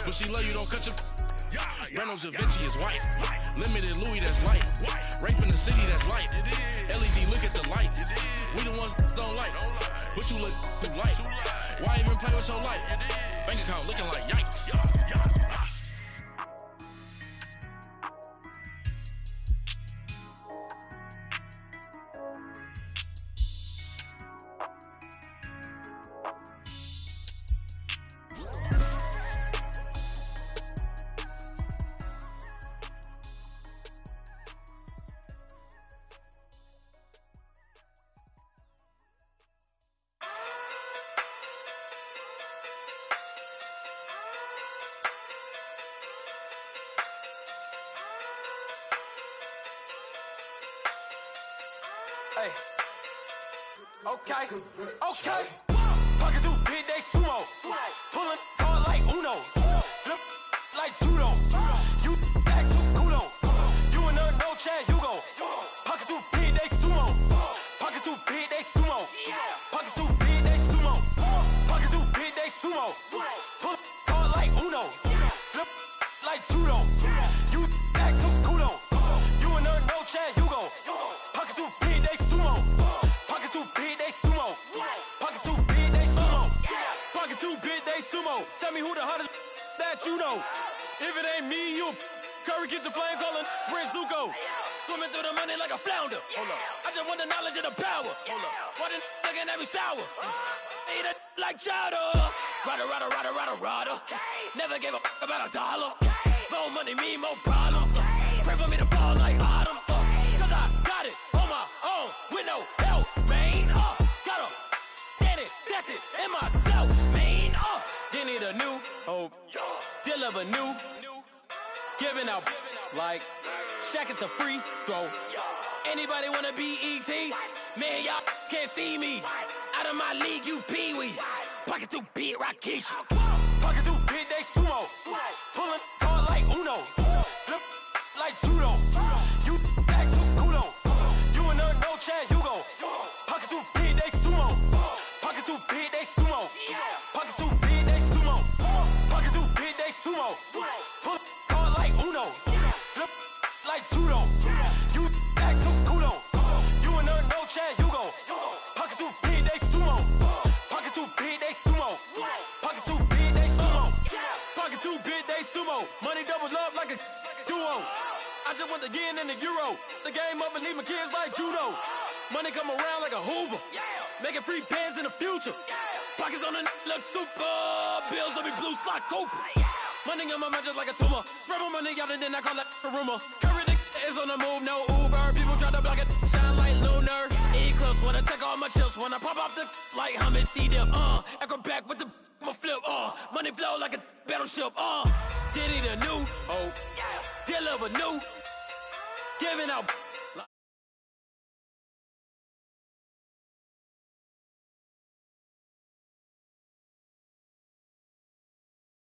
But she love you, don't cut your. Reynolds Da Vinci is white. Limited Louis, that's light. Rape in the city, that's light. LED, look at the lights. We the ones don't like. But you look too light. Why even play with your life? Bank account looking like yikes. Hey. Okay. Pocket through big day sumo. Pulling card like Uno. Flip like judo. You act too kudo. You and her no chance, you go. Pocket through big day sumo. Pocket through big day sumo. Pocket through big day sumo. Pocket through big day sumo. Pull card like Uno. Flip like judo. You act too kudo. You and her no chance, you go. Pocket through big day sumo. Pocket too big, they sumo. Pocket too big, they sumo. Pocket too big, they sumo. Tell me who the hottest that you know. If it ain't me, you. Curry get the flame calling Prince Zuko. Swimming through the money like a flounder. Hold up. I just want the knowledge and the power. Hold up. Why the looking at me sour? Eat it like chowder. Rada. Never gave a about $1. More money, me, more problems. Pray for me to fall like autumn. Cause I got it on my own with no help, man. Gotta get it, that's it, in myself, man. They need a new hope, deliver new, giving out like Shaq at the free throw. Anybody wanna be E.T.? Man, y'all can't see me. Out of my league, you pee-wee. Pocket too big, Rakishi. Pocket too big, they sumo. Pulling card like Uno. Flip like judo. You act too kudo. You and her no chance, you go. Pocket too big, they sumo. Pocket too big, they sumo. Pocket too big, they sumo. Pocket too big, they sumo. Pull card like Uno. Flip like judo. You act too kudo. You and her no chance, you go. Pocket too big, they sumo. Pocket too big, they sumo. Pocket too big, they sumo. Pocket too big, they sumo. Money doubles up like a duo. I just want the yen and the euro. The game up and leave my kids like judo. Money come around like a Hoover. Making free bands in the future. Pockets on the look super. Bills on me blue slot Cooper. Money on my mind just like a tumor. Spread my money out and then I call that a rumor. Curry the is on the move, no Uber. People try to block it, shine like lunar. Eclipse wanna take all my chips. Wanna pop off the like hummus, see them. Acrobat with the flip. Money flow like a battleship. Diddy the new hope. Deliver new. Giving out.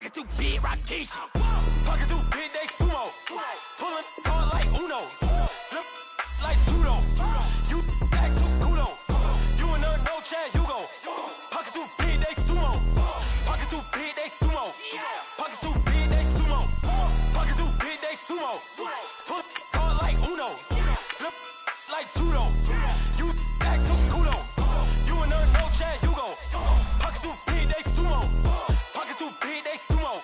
Pocket too big, Rakishi. Pocket too big, they sumo. Pulling card like Uno. Flip like judo. You act too kudo. You and her no chance, you go. Pocket too big, they sumo. Pocket too big, they sumo. Pocket too big, they sumo. Pocket too big, they sumo. Pull card like Uno. Flip like judo. You act too kudo. You and her no chance, you go. Pocket too big, they sumo. Pocket too big, they sumo.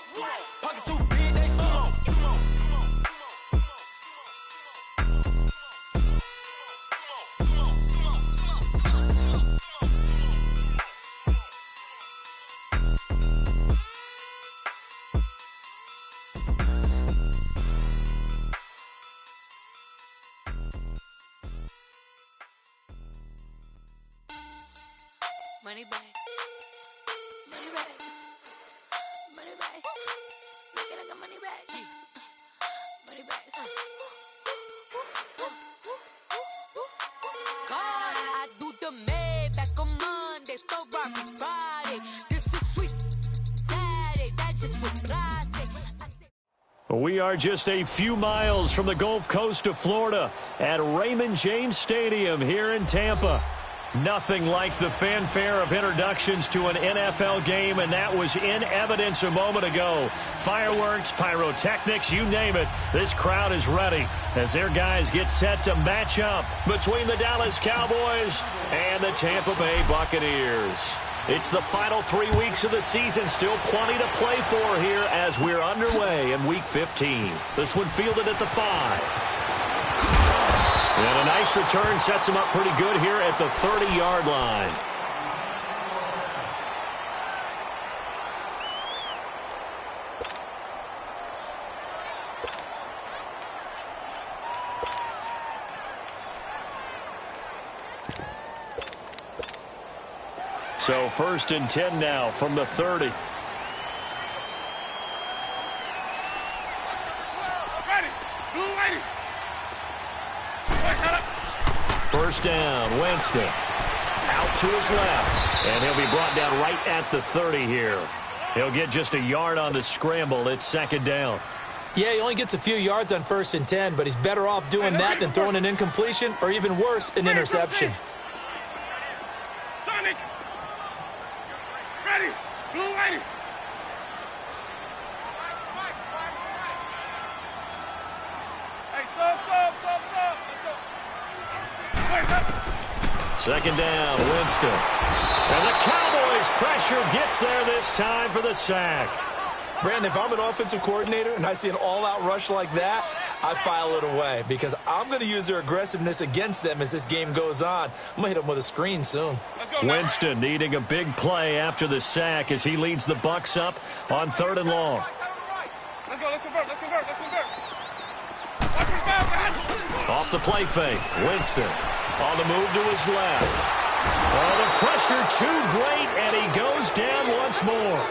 Pocket too big, they sumo. Money back. Money back. Money back. Make it like a money back. Money back. God, I do the Maybach on Monday, Ferrari Friday. This is sweet Saturday. That's just what I say. We are just a few miles from the Gulf Coast of Florida at Raymond James Stadium here in Tampa. Nothing like the fanfare of introductions to an NFL game, and that was in evidence a moment ago. Fireworks, pyrotechnics, you name it. This crowd is ready as their guys get set to match up between the Dallas Cowboys and the Tampa Bay Buccaneers. It's the final 3 weeks of the season. Still plenty to play for here as we're underway in Week 15. This one fielded at the 5. And a nice return sets him up pretty good here at the 30-yard line. So 1st and 10 now from the 30. First down, Winston. Out to his left. And he'll be brought down right at the 30 here. He'll get just a yard on the scramble. It's 2nd down. Yeah, he only gets a few yards on 1st and 10, but he's better off doing that than throwing an incompletion or even worse, an interception. Sonic! Ready! Blue lady! Hey, stop! Let's go! 2nd down, Winston. And the Cowboys' pressure gets there this time for the sack. Brandon, if I'm an offensive coordinator and I see an all-out rush like that, I file it away because I'm going to use their aggressiveness against them as this game goes on. I'm going to hit them with a screen soon. Winston needing a big play after the sack as he leads the Bucs up on 3rd and long. Let's convert. Off the play fake, Winston on the move to his left. Oh, the pressure too great, and he goes down once more.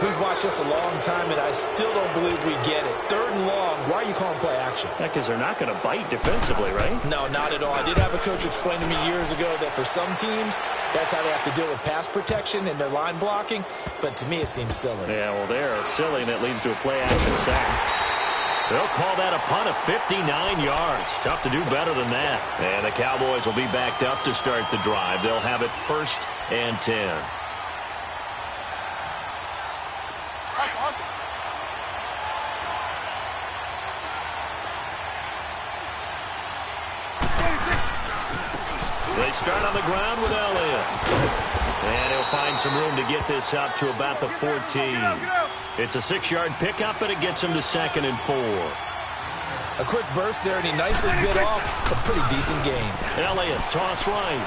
We've watched this a long time, and I still don't believe we get it. 3rd and long, why are you calling play action? Because they're not going to bite defensively, right? No, not at all. I did have a coach explain to me years ago that for some teams, that's how they have to deal with pass protection and their line blocking. But to me, it seems silly. Yeah, well, they're silly, and it leads to a play action sack. They'll call that a punt of 59 yards. Tough to do better than that. And the Cowboys will be backed up to start the drive. They'll have it 1st and 10. They start on the ground with Elliott. And he'll find some room to get this up to about the 14. It's a 6-yard pickup, and it gets him to 2nd and 4. A quick burst there, and he nicely bit off a pretty decent gain. Elliott, toss right.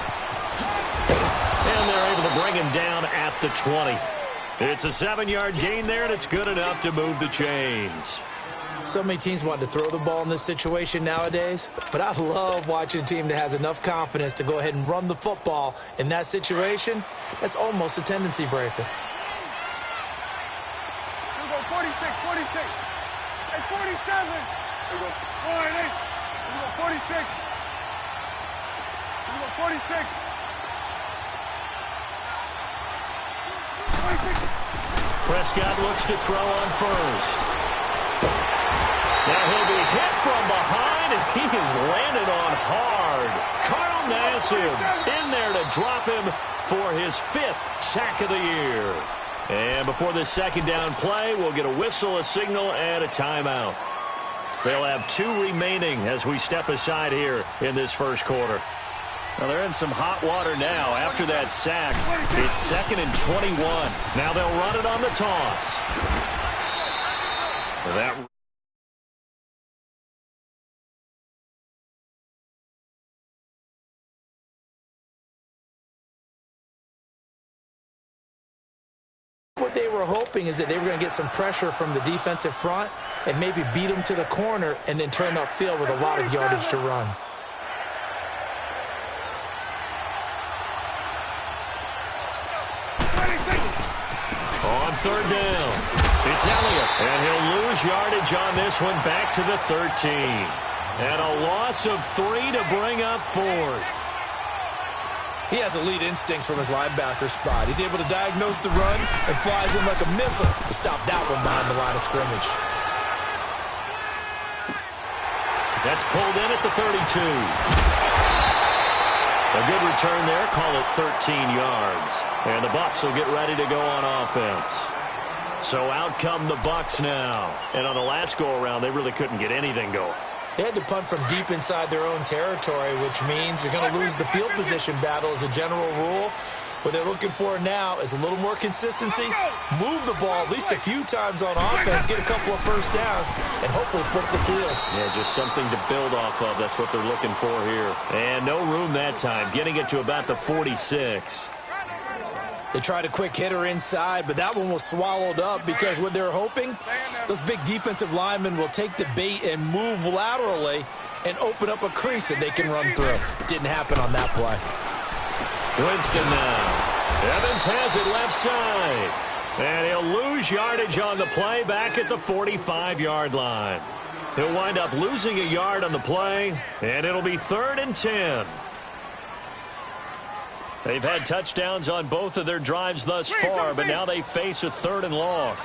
And they're able to bring him down at the 20. It's a 7-yard gain there, and it's good enough to move the chains. So many teams want to throw the ball in this situation nowadays, but I love watching a team that has enough confidence to go ahead and run the football. In that situation, that's almost a tendency breaker. We'll go 46. Hey, 47. We'll go 48. We'll go 46. We'll go 46. 46. Prescott looks to throw on 1st. Now he'll be hit from behind, and he is landed on hard. Carl Nassib in there to drop him for his 5th sack of the year. And before this 2nd down play, we'll get a whistle, a signal, and a timeout. They'll have 2 remaining as we step aside here in this 1st quarter. Well, they're in some hot water now after that sack. It's 2nd and 21. Now they'll run it on the toss. That What they were hoping is that they were going to get some pressure from the defensive front and maybe beat them to the corner and then turn upfield with a lot of yardage to run. On 3rd down, it's Elliott, and he'll lose yardage on this one back to the 13. And a loss of 3 to bring up 4th. He has elite instincts from his linebacker spot. He's able to diagnose the run and flies in like a missile to stop that one behind the line of scrimmage. That's pulled in at the 32. A good return there. Call it 13 yards. And the Bucs will get ready to go on offense. So out come the Bucs now. And on the last go-around, they really couldn't get anything going. They had to punt from deep inside their own territory, which means you're going to lose the field position battle as a general rule. What they're looking for now is a little more consistency, move the ball at least a few times on offense, get a couple of first downs, and hopefully flip the field. Yeah, just something to build off of. That's what they're looking for here. And no room that time, getting it to about the 46. They tried a quick hitter inside, but that one was swallowed up because what they're hoping, those big defensive linemen will take the bait and move laterally and open up a crease that they can run through. Didn't happen on that play. Winston now. Evans has it left side. And he'll lose yardage on the play back at the 45-yard line. He'll wind up losing a yard on the play, and it'll be 3rd and 10. They've had touchdowns on both of their drives thus far, but now they face a 3rd and long.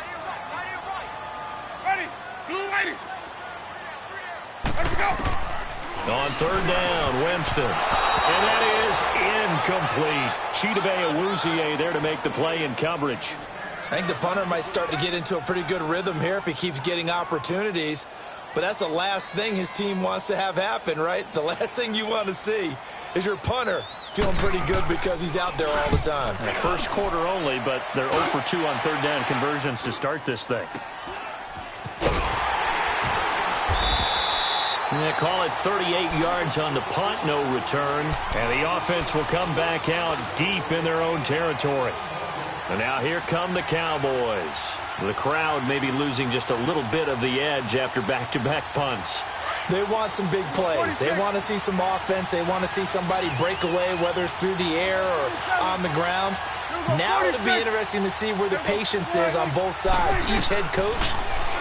Ready. Blue lady. Let we go. On 3rd down, Winston. And that is incomplete. Chidobe Awuzie there to make the play in coverage. I think the punter might start to get into a pretty good rhythm here if he keeps getting opportunities. But that's the last thing his team wants to have happen, right? The last thing you want to see is your punter feeling pretty good because he's out there all the time. The first quarter only, but they're 0 for 2 on 3rd down conversions to start this thing. They call it 38 yards on the punt, no return. And the offense will come back out deep in their own territory. And now here come the Cowboys. The crowd may be losing just a little bit of the edge after back-to-back punts. They want some big plays. They want to see some offense. They want to see somebody break away, whether it's through the air or on the ground. Now it'll be interesting to see where the patience is on both sides. Each head coach,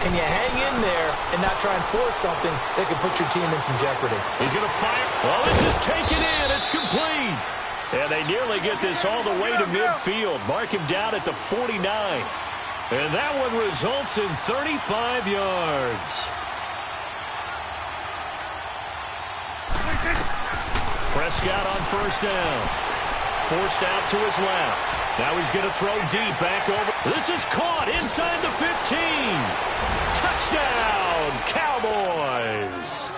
can you hang in there and not try and force something that could put your team in some jeopardy? He's going to fire. Well, this is taken in. It's complete. And they nearly get this all the way to midfield. Mark him down at the 49. And that one results in 35 yards. Prescott on 1st down. Forced out to his left. Now he's going to throw deep back over. This is caught inside the 15. Touchdown, Cowboys.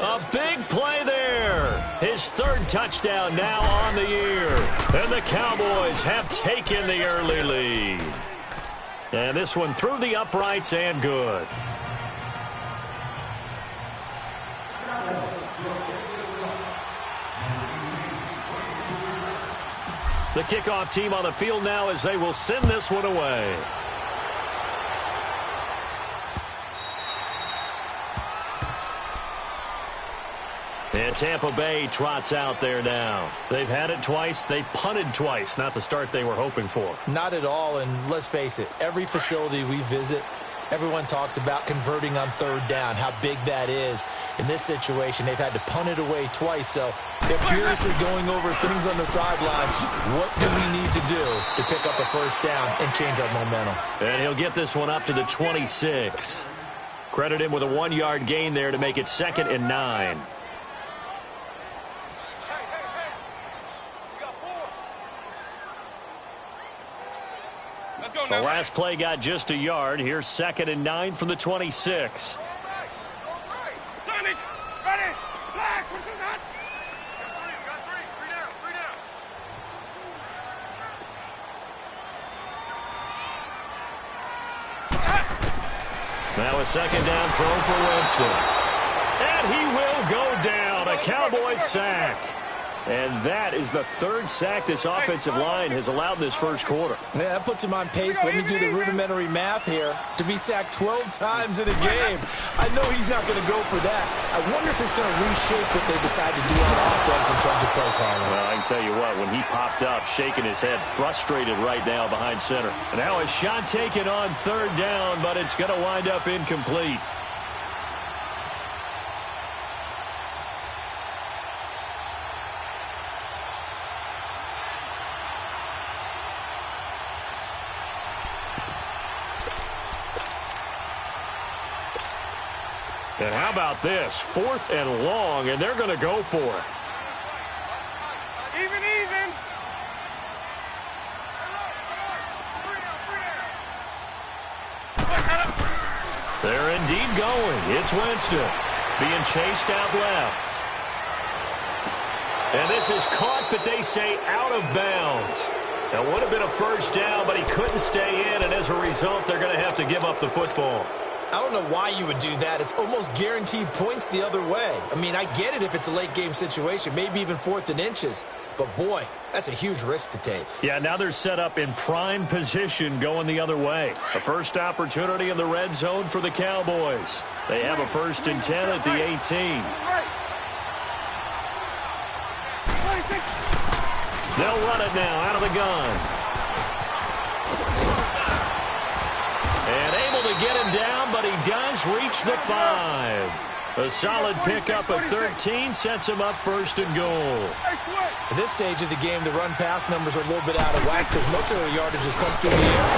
A big play there. His 3rd touchdown now on the year. And the Cowboys have taken the early lead. And this one through the uprights and good. The kickoff team on the field now as they will send this one away. And Tampa Bay trots out there now. They've had it twice. They've punted twice. Not the start they were hoping for. Not at all, and let's face it, every facility we visit, everyone talks about converting on 3rd down, how big that is. In this situation, they've had to punt it away twice, so they're furiously going over things on the sidelines. What do we need to do to pick up a 1st down and change our momentum? And he'll get this one up to the 26. Credit him with a 1-yard gain there to make it 2nd and 9. The last play got just a yard. Here's 2nd and 9 from the 26. Now a 2nd down throw for Winston. And he will go down. A Cowboys sack. And that is the 3rd sack this offensive line has allowed this first quarter. Yeah, that puts him on pace. Let me do the rudimentary math here. To be sacked 12 times in a game. I know he's not going to go for that. I wonder if it's going to reshape what they decide to do on offense in terms of play calling. Well, I can tell you what, when he popped up, shaking his head, frustrated right now behind center. Now a shot taken on 3rd down, but it's going to wind up incomplete. And how about this? 4th and long, and they're going to go for it. They're indeed going. It's Winston being chased out left. And this is caught, but they say out of bounds. That would have been a first down, but he couldn't stay in, and as a result, they're going to have to give up the football. I don't know why you would do that. It's almost guaranteed points the other way. I mean, I get it if it's a late-game situation, maybe even 4th and inches. But, boy, that's a huge risk to take. Yeah, now they're set up in prime position going the other way. The first opportunity in the red zone for the Cowboys. They have a 1st and 10 at the 18. They'll run it now out of the gun. And able to get him down, but he does reach the 5. A solid pickup of 13 sets him up 1st and goal. At this stage of the game, the run-pass numbers are a little bit out of whack because most of the yardage has come through the air.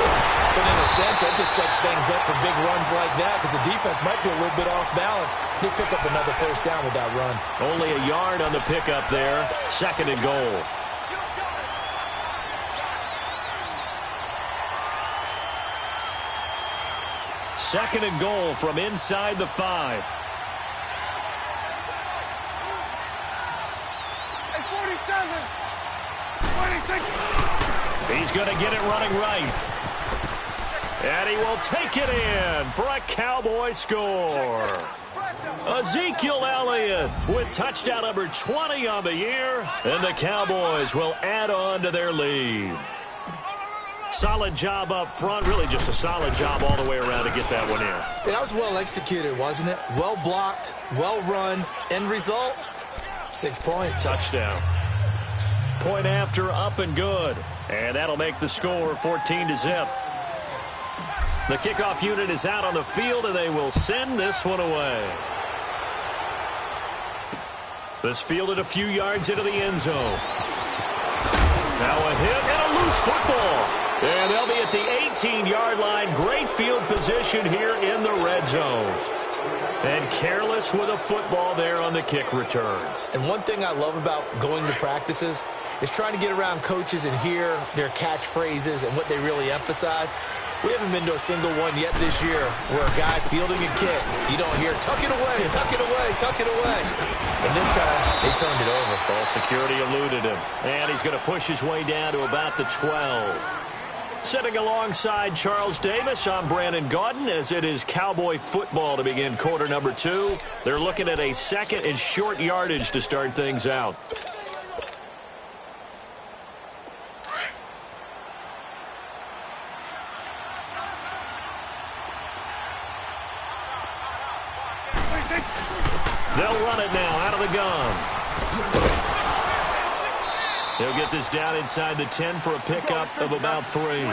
But in a sense, that just sets things up for big runs like that because the defense might be a little bit off balance. They pick up another 1st down with that run. Only a yard on the pickup there. 2nd and goal. Second and goal from inside the 5. He's going to get it running right. And he will take it in for a Cowboy score. Ezekiel Elliott with touchdown number 20 on the year. And the Cowboys will add on to their lead. Solid job up front. Really just a solid job all the way around to get that one in. That was well executed, wasn't it? Well blocked, well run. End result, 6 points. Touchdown. Point after, up and good. And that'll make the score 14-0. The kickoff unit is out on the field, and they will send this one away. This fielded a few yards into the end zone. Now a hit and a loose football. And they'll be at the 18-yard line. Great field position here in the red zone. And careless with a football there on the kick return. And one thing I love about going to practices is trying to get around coaches and hear their catchphrases and what they really emphasize. We haven't been to a single one yet this year where a guy fielding a kick, you don't hear, tuck it away, tuck it away, tuck it away. And this time, they turned it over. Ball security eluded him. And he's going to push his way down to about the 12. Sitting alongside Charles Davis, I'm Brandon Gaudin as it is Cowboy football to begin quarter number 2. They're looking at a 2nd and short yardage to start things out. They'll run it now out of the gun. They'll get this down inside the 10 for a pickup of about 3.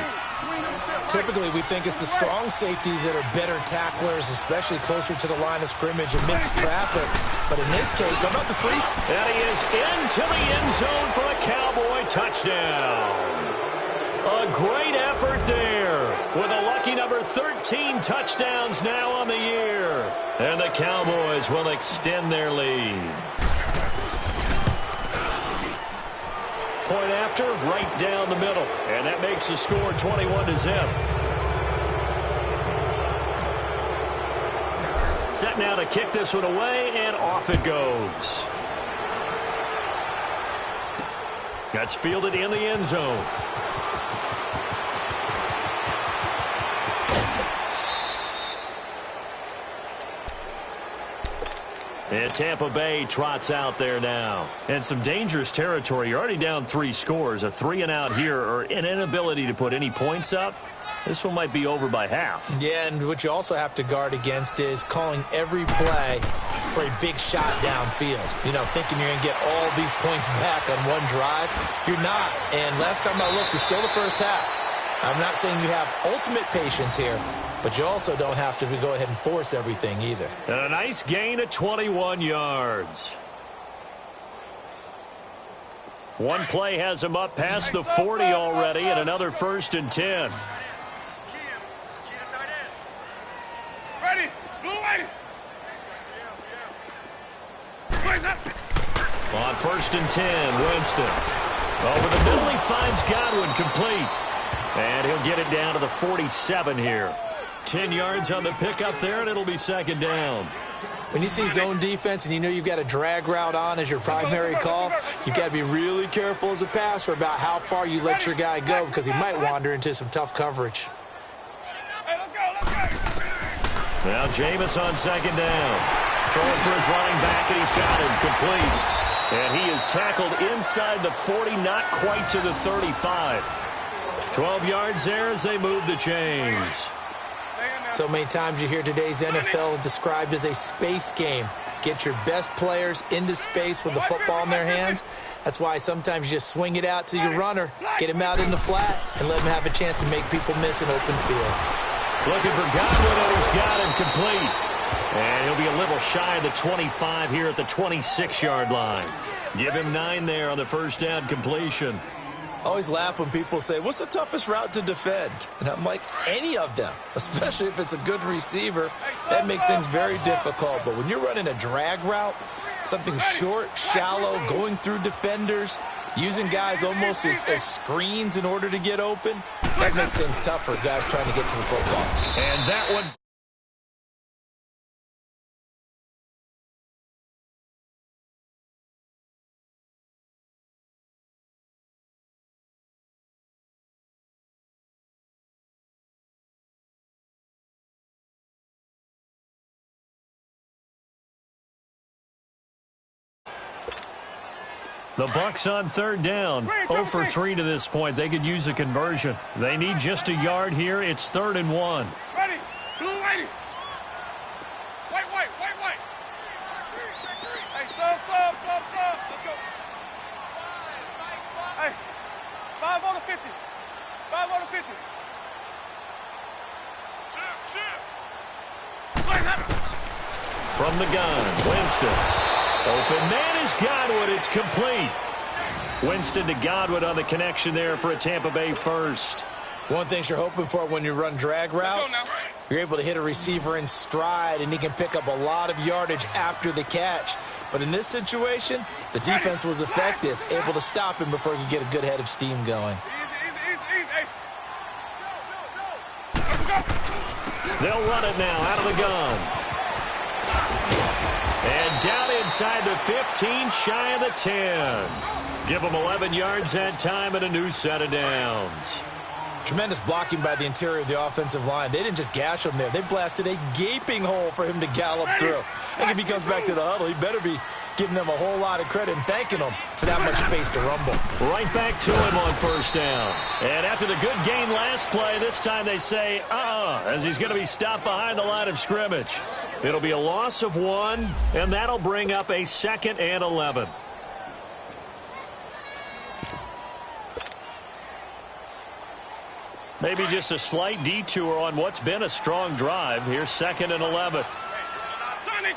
Typically, we think it's the strong safeties that are better tacklers, especially closer to the line of scrimmage amidst traffic. But in this case, how about the free? And he is into the end zone for a Cowboy touchdown. A great effort there with a lucky number 13 touchdowns now on the year. And the Cowboys will extend their lead. Point after, right down the middle. And that makes the score 21-0. Set now to kick this one away, and off it goes. That's fielded in the end zone. And Tampa Bay trots out there now. And some dangerous territory. You're already down 3 scores. A 3-and-out here or an inability to put any points up. This one might be over by half. Yeah, and what you also have to guard against is calling every play for a big shot downfield. You know, thinking you're going to get all these points back on one drive. You're not. And last time I looked, it's still the first half. I'm not saying you have ultimate patience here, but you also don't have to go ahead and force everything either. And a nice gain of 21 yards. One play has him up past the 40 already, and another 1st and 10. Ready, blue way. On 1st and 10, Winston. Over the middle, he finds Godwin complete. And he'll get it down to the 47 here. 10 yards on the pickup there, and it'll be second down. When you see zone defense and you know you've got a drag route on as your primary call, you've got to be really careful as a passer about how far you let your guy go because he might wander into some tough coverage. Now Jameis on second down. Throwing for his running back, and he's got him complete. And he is tackled inside the 40, not quite to the 35. 12 yards there as they move the chains. So many times you hear today's NFL described as a space game. Get your best players into space with the football in their hands. That's why sometimes you just swing it out to your runner, get him out in the flat, and let him have a chance to make people miss an open field. Looking for Godwin, and he's got him complete. And he'll be a little shy of the 25 here at the 26-yard line. Give him 9 there on the first down completion. I always laugh when people say, what's the toughest route to defend? And I'm like, any of them, especially if it's a good receiver. That makes things very difficult. But when you're running a drag route, something short, shallow, going through defenders, using guys almost as screens in order to get open, that makes things tough for guys trying to get to the football. And that one. The Bucs on third down, 0 for 3 to this point. They could use a conversion. They need just a yard here. It's 3rd and 1. Ready. Blue, whitey. White. Hey, sub. Let's go. Hey, 5 on the 50. 5 on the 50. From the gun, Winston. Open man is Godwin. It's complete. Winston to Godwin on the connection there for a Tampa Bay first. One thing you're hoping for when you run drag routes, you're able to hit a receiver in stride, and he can pick up a lot of yardage after the catch. But in this situation, the defense was effective, able to stop him before he could get a good head of steam going. Easy. They'll run it now out of the gun. And down inside the 15, shy of the 10. Give them 11 yards that time and a new set of downs. Tremendous blocking by the interior of the offensive line. They didn't just gash him there. They blasted a gaping hole for him to gallop through. I think if he comes back to the huddle, he better be giving them a whole lot of credit and thanking them for that much space to rumble. Right back to him on first down. And after the good gain last play, this time they say, as he's going to be stopped behind the line of scrimmage. It'll be a loss of 1, and that'll bring up a 2nd and 11. Maybe just a slight detour on what's been a strong drive. Here's 2nd and 11. Sonic.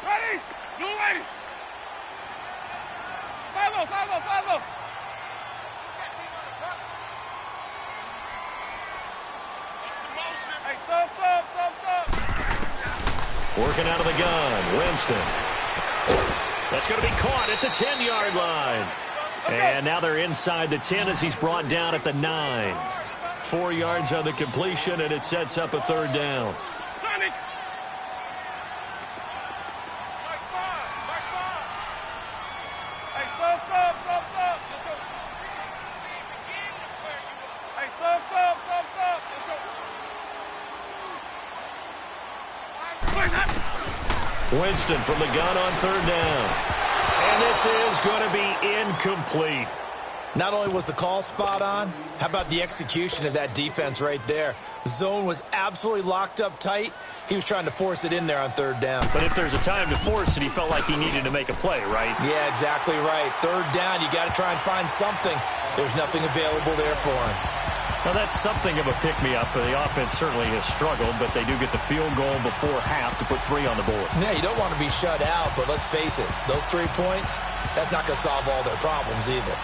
Ready. Blue, whitey. 5-0. Hey, sub. Working out of the gun, Winston. That's going to be caught at the 10-yard line. And now they're inside the 10 as he's brought down at the 9. 4 yards on the completion, and it sets up a 3rd down. Sonic. Hey, sub. Let's go. Hey, sub. Let's go. Winston from the gun on 3rd down. And this is going to be incomplete. Not only was the call spot on, how about the execution of that defense right there? The zone was absolutely locked up tight. He was trying to force it in there on 3rd down. But if there's a time to force it, he felt like he needed to make a play, right? Yeah, exactly right. 3rd down, you got to try and find something. There's nothing available there for him. Well, that's something of a pick-me-up. The offense certainly has struggled, but they do get the field goal before half to put 3 on the board. Yeah, you don't want to be shut out, but let's face it, those 3 points, that's not going to solve all their problems either.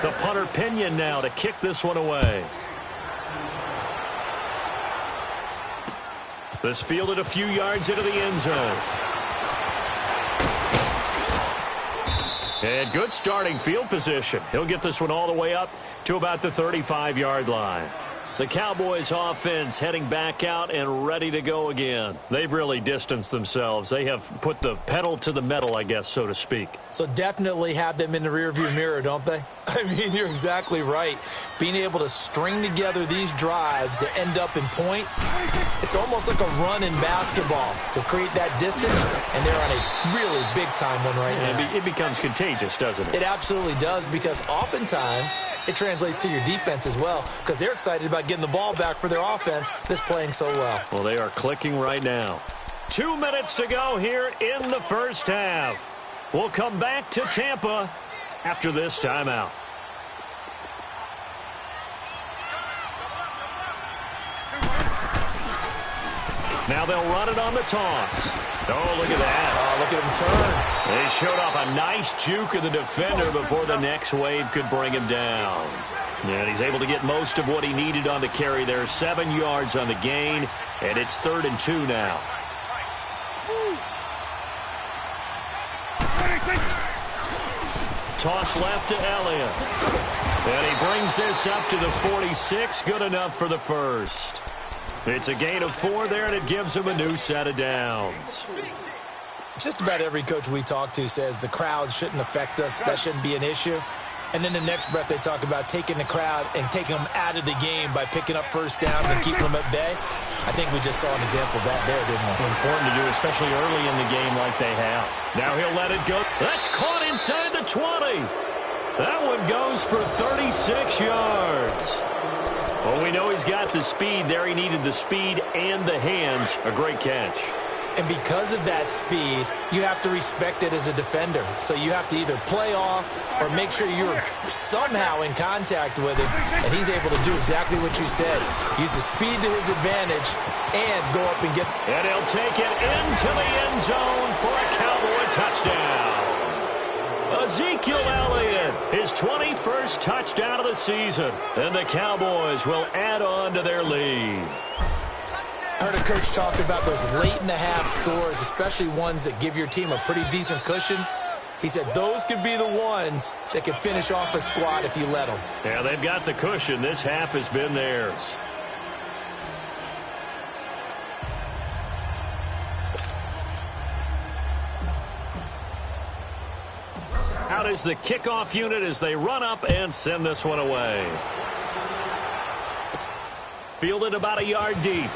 The punter Pinion now to kick this one away. This fielded a few yards into the end zone. And good starting field position. He'll get this one all the way up to about the 35-yard line. The Cowboys offense heading back out and ready to go again. They've really distanced themselves. They have put the pedal to the metal, I guess, so to speak. So definitely have them in the rearview mirror, don't they? I mean, you're exactly right. Being able to string together these drives that end up in points, it's almost like a run in basketball to create that distance, and they're on a really big-time one right now. It becomes contagious, doesn't it? It absolutely does, because oftentimes it translates to your defense as well, because they're excited about getting the ball back for their offense that's playing so well. Well, they are clicking right now. 2 minutes to go here in the first half. We'll come back to Tampa after this timeout. Now they'll run it on the toss. Oh, look at that. Oh, look at him turn. They showed off a nice juke of the defender before the next wave could bring him down. And he's able to get most of what he needed on the carry there. 7 yards on the gain, and it's 3rd and 2 now. Toss left to Elliott. And he brings this up to the 46. Good enough for the first. It's a gain of 4 there, and it gives him a new set of downs. Just about every coach we talk to says the crowd shouldn't affect us. That shouldn't be an issue. And then the next breath they talk about taking the crowd and taking them out of the game by picking up first downs and keeping them at bay. I think we just saw an example of that there, didn't we? Important to do, especially early in the game like they have. Now he'll let it go. That's caught inside the 20. That one goes for 36 yards. Well, we know he's got the speed there. He needed the speed and the hands. A great catch. And because of that speed, you have to respect it as a defender. So you have to either play off or make sure you're somehow in contact with him. And he's able to do exactly what you said. Use the speed to his advantage and go up and get. And he'll take it into the end zone for a Cowboy touchdown. Ezekiel Elliott, his 21st touchdown of the season. And the Cowboys will add on to their lead. I heard a coach talk about those late-in-the-half scores, especially ones that give your team a pretty decent cushion. He said those could be the ones that can finish off a squad if you let them. Yeah, they've got the cushion. This half has been theirs. Out is the kickoff unit as they run up and send this one away. Fielded about a yard deep.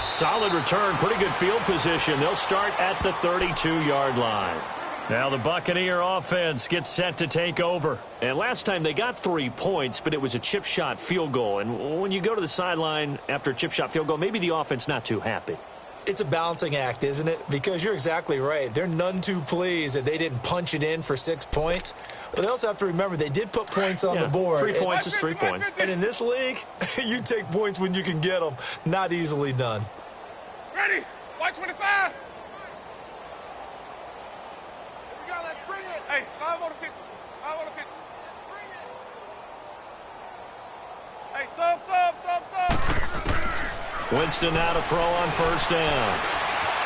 Solid return, pretty good field position. They'll start at the 32-yard line. Now the Buccaneer offense gets set to take over. And last time they got 3 points, but it was a chip shot field goal. And when you go to the sideline after a chip shot field goal, maybe the offense not too happy. It's a balancing act, isn't it? Because you're exactly right. They're none too pleased that they didn't punch it in for 6 points. But they also have to remember they did put points on the board. 3 points is 3 points. And in this league, you take points when you can get them. Not easily done. Ready? White 25. Here we go. Let's bring it. Hey, 5 on the 50. 5 on the 50. Bring it. Hey, sub. Winston now to throw on first down.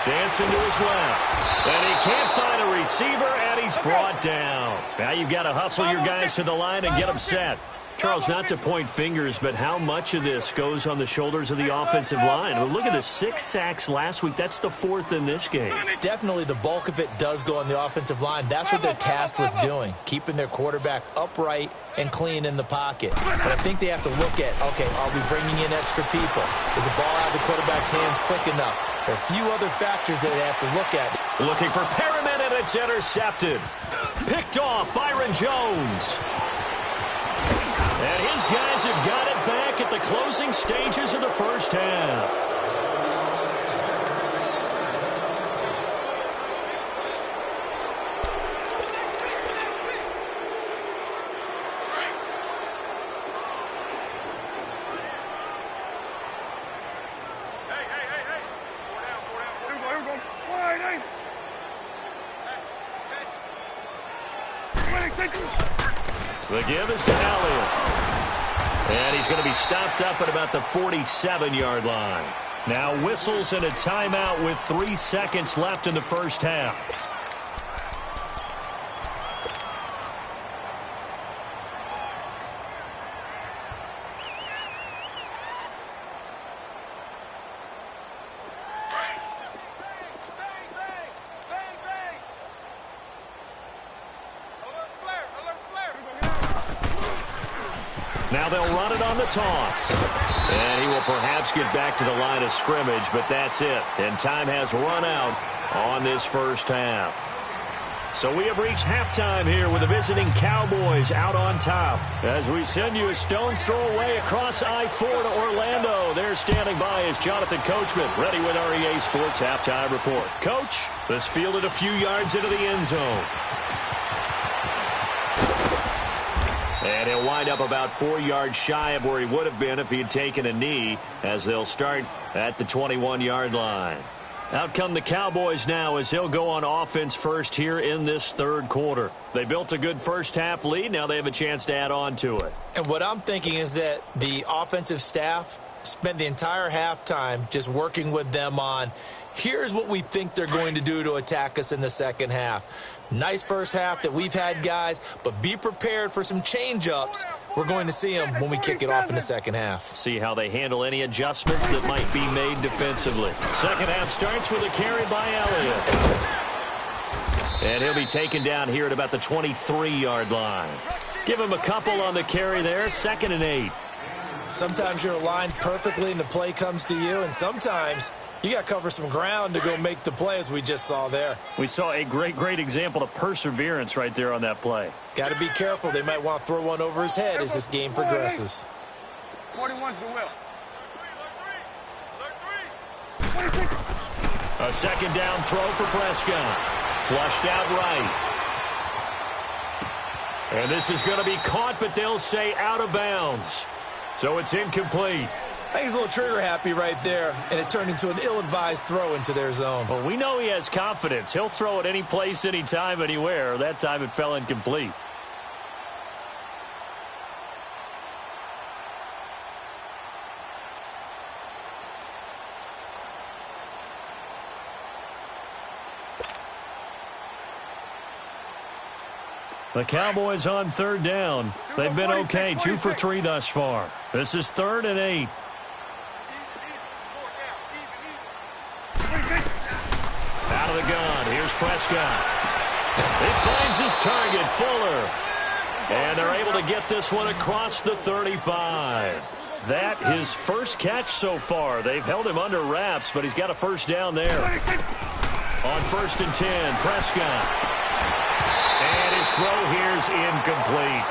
Dancing to his left. And he can't find a receiver, and he's brought down. Now you've got to hustle your guys to the line and get them set. Charles, not to point fingers, but how much of this goes on the shoulders of the offensive line? Well, look at the 6 sacks last week. That's the 4th in this game. Definitely the bulk of it does go on the offensive line. That's what they're tasked with doing, keeping their quarterback upright and clean in the pocket. But I think they have to look at, okay, are we bringing in extra people? Is the ball out of the quarterback's hands quick enough? There are a few other factors that they have to look at. Looking for Perriman, and it's intercepted. Picked off Byron Jones. And his guys have got it back at the closing stages of the first half. The give is to Elliott. And he's going to be stopped up at about the 47-yard line. Now whistles and a timeout with 3 seconds left in the first half. Now they'll run it on the toss. And he will perhaps get back to the line of scrimmage, but that's it. And time has run out on this first half. So we have reached halftime here with the visiting Cowboys out on top. As we send you a stone's throw away across I-4 to Orlando. There standing by is Jonathan Coachman, ready with our EA Sports Halftime Report. Coach, this fielded a few yards into the end zone. And he'll wind up about 4 yards shy of where he would have been if he had taken a knee, as they'll start at the 21-yard line. Out come the Cowboys now as they'll go on offense first here in this third quarter. They built a good first-half lead. Now they have a chance to add on to it. And what I'm thinking is that the offensive staff spent the entire halftime just working with them on, here's what we think they're going to do to attack us in the second half. Nice first half that we've had, guys, but be prepared for some change-ups. We're going to see them when we kick it off in the second half. See how they handle any adjustments that might be made defensively. Second half starts with a carry by Elliott. And he'll be taken down here at about the 23-yard line. Give him a couple on the carry there, 2nd and 8. Sometimes you're aligned perfectly and the play comes to you, and sometimes you got to cover some ground to go make the play, as we just saw there. We saw a great example of perseverance right there on that play. Got to be careful. They might want to throw one over his head as this game progresses. 41's the will. A second down throw for Prescott. Flushed out right. And this is going to be caught, but they'll say out of bounds. So it's incomplete. I think he's a little trigger happy right there, and it turned into an ill-advised throw into their zone. Well, we know he has confidence. He'll throw it any place, anytime, anywhere. That time it fell incomplete. The Cowboys on third down. They've been okay, 2 for 3 thus far. This is 3rd and 8. Out of the gun, here's Prescott. He finds his target, Fuller. And they're able to get this one across the 35. That his first catch so far. They've held him under wraps, but he's got a first down there. On 1st and 10, Prescott. And his throw here's incomplete.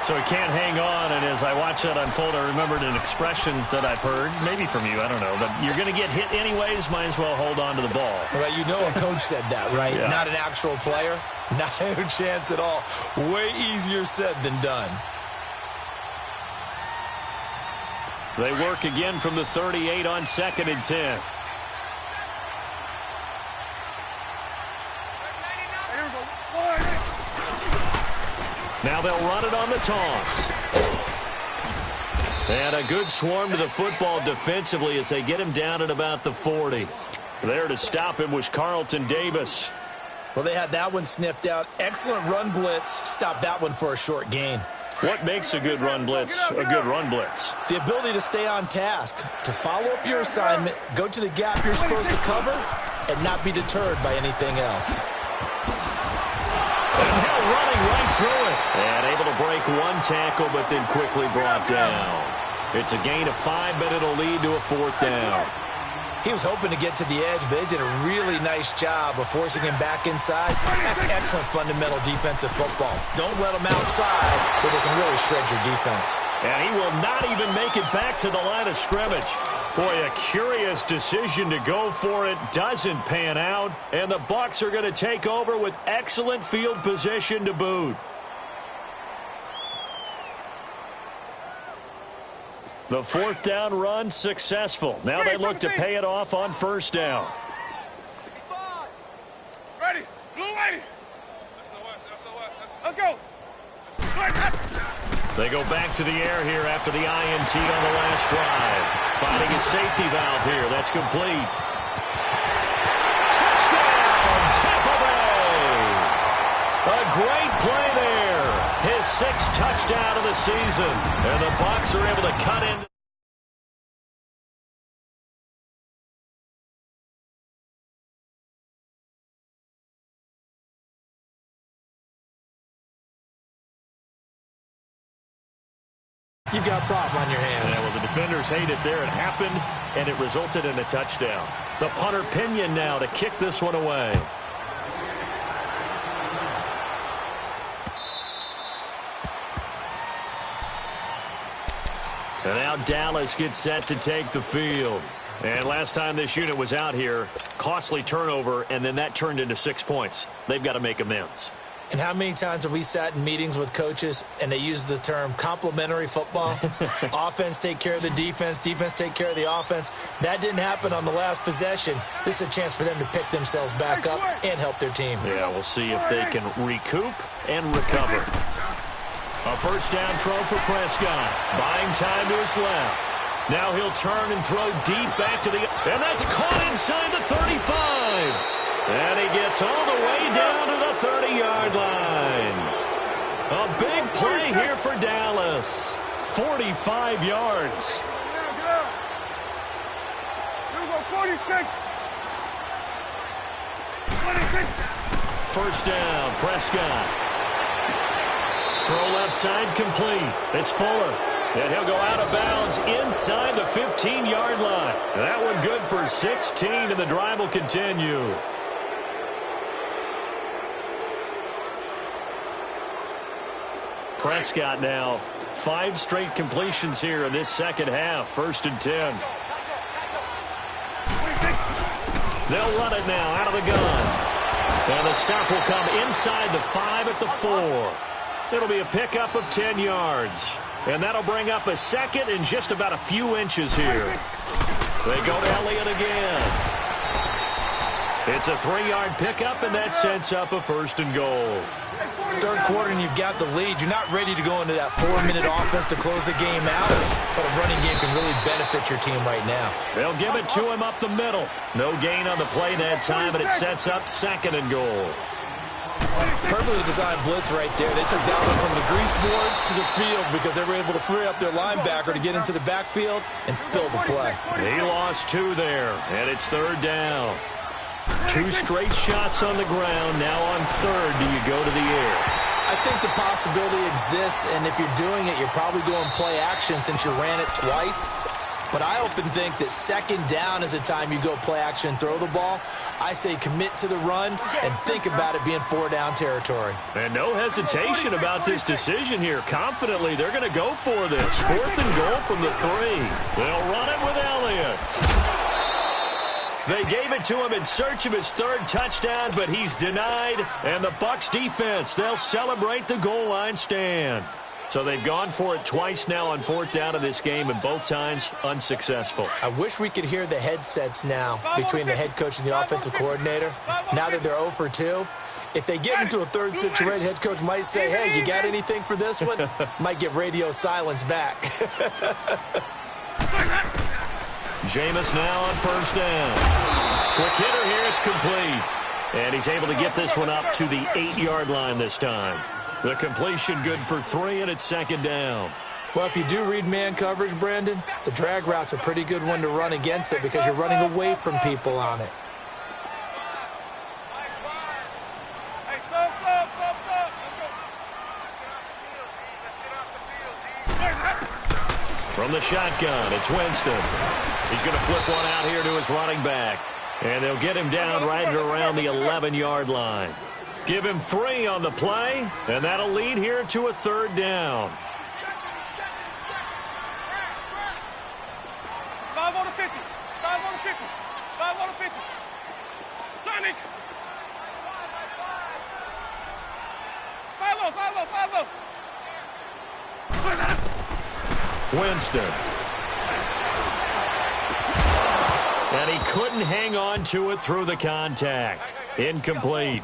So he can't hang on, and as I watch that unfold, I remembered an expression that I've heard, maybe from you, I don't know, but you're going to get hit anyways, might as well hold on to the ball. Well, you know a coach said that, right? Yeah. Not an actual player. Not a chance at all. Way easier said than done. They work again from the 38 on 2nd and 10. Now they'll run it on the toss. And a good swarm to the football defensively as they get him down at about the 40. There to stop him was Carlton Davis. Well, they had that one sniffed out. Excellent run blitz. Stopped that one for a short gain. What makes a good run blitz a good run blitz? The ability to stay on task, to follow up your assignment, go to the gap you're supposed to cover, and not be deterred by anything else. And Hill running right through it. And able to break one tackle, but then quickly brought down. It's a gain of 5, but it'll lead to a 4th down. He was hoping to get to the edge, but they did a really nice job of forcing him back inside. That's excellent fundamental defensive football. Don't let them outside where they can really shred your defense. And he will not even make it back to the line of scrimmage. Boy, a curious decision to go for it. Doesn't pan out. And the Bucs are going to take over with excellent field position to boot. The 4th down run successful. Now they look to pay it off on 1st down. Ready. Blue ready. Let's go. They go back to the air here after the INT on the last drive. Finding a safety valve here. That's complete. Touchdown, Tampa Bay! A great play there. His 6th touchdown of the season. And the Bucs are able to cut in. You've got a problem on your hands. Yeah, well, the defenders hate it there. It happened, and it resulted in a touchdown. The punter Pinion now to kick this one away. And now Dallas gets set to take the field. And last time this unit was out here, costly turnover, and then that turned into 6 points. They've got to make amends. And how many times have we sat in meetings with coaches and they use the term complementary football? Offense take care of the defense, defense take care of the offense. That didn't happen on the last possession. This is a chance for them to pick themselves back up and help their team. Yeah, we'll see if they can recoup and recover. A first down throw for Prescott. Buying time to his left. Now he'll turn and throw deep back to the... And that's caught inside the 35. And he gets all the way down to the 30-yard line. A big play here for Dallas. 45 yards. Get out. Here we go, 46. 26. First down, Prescott. Throw left side complete. It's Fuller. And he'll go out of bounds inside the 15-yard line. That one good for 16, and the drive will continue. Prescott now, 5 straight completions here in this second half. 1st and 10. They'll run it now out of the gun. And the stop will come inside the 5 at the 4. It'll be a pickup of 10 yards. And that'll bring up a second in just about a few inches here. They go to Elliott again. It's a 3-yard pickup, and that sets up a 1st and goal. Third quarter and you've got the lead. You're not ready to go into that 4-minute offense to close the game out, but a running game can really benefit your team right now. They'll give it to him up the middle. No gain on the play that time, and it sets up 2nd and goal. Perfectly designed blitz right there. They took that one from the grease board to the field because they were able to free up their linebacker to get into the backfield and spill the play. He lost 2 there, and it's 3rd down. 2 straight shots on the ground. Now on 3rd, do you go to the air? I think the possibility exists, and if you're doing it, you're probably going play action since you ran it twice. But I often think that 2nd down is a time you go play action and throw the ball. I say commit to the run and think about it being 4-down territory. And no hesitation about this decision here. Confidently, they're going to go for this. 4th and goal from the 3. They'll run it with Elliott. They gave it to him in search of his 3rd touchdown, but he's denied. And the Bucs defense, they'll celebrate the goal line stand. So they've gone for it twice now on 4th down of this game, and both times unsuccessful. I wish we could hear the headsets now between the head coach and the offensive coordinator. Now that they're 0 for 2, if they get into a 3rd situation, head coach might say, hey, you got anything for this one? Might get radio silence back. Jameis now on 1st down. Quick hitter here, it's complete. And he's able to get this one up to the 8-yard line this time. The completion good for 3, and it's 2nd down. Well, if you do read man coverage, Brandon, the drag route's a pretty good one to run against it because you're running away from people on it. From the shotgun, it's Winston. He's going to flip one out here to his running back. And they'll get him down right around the 11-yard line. Give him 3 on the play, and that'll lead here to a 3rd down. 5 on the 50. 5 on the 50. 5 on the 50. Sonic. 5-0, 5-0, 5-0. Winston. And he couldn't hang on to it through the contact. Incomplete.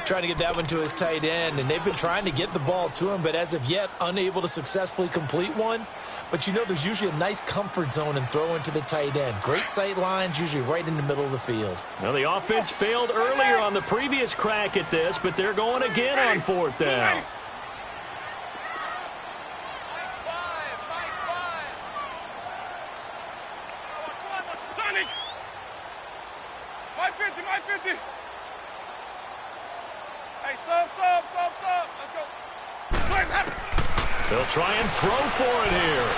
trying to get that one to his tight end, and they've been trying to get the ball to him, but as of yet, unable to successfully complete one. But you know there's usually a nice comfort zone in throwing to the tight end. Great sight lines, usually right in the middle of the field. Well, the offense failed earlier on the previous crack at this, but they're going again on 4th down. They'll try and throw for it here.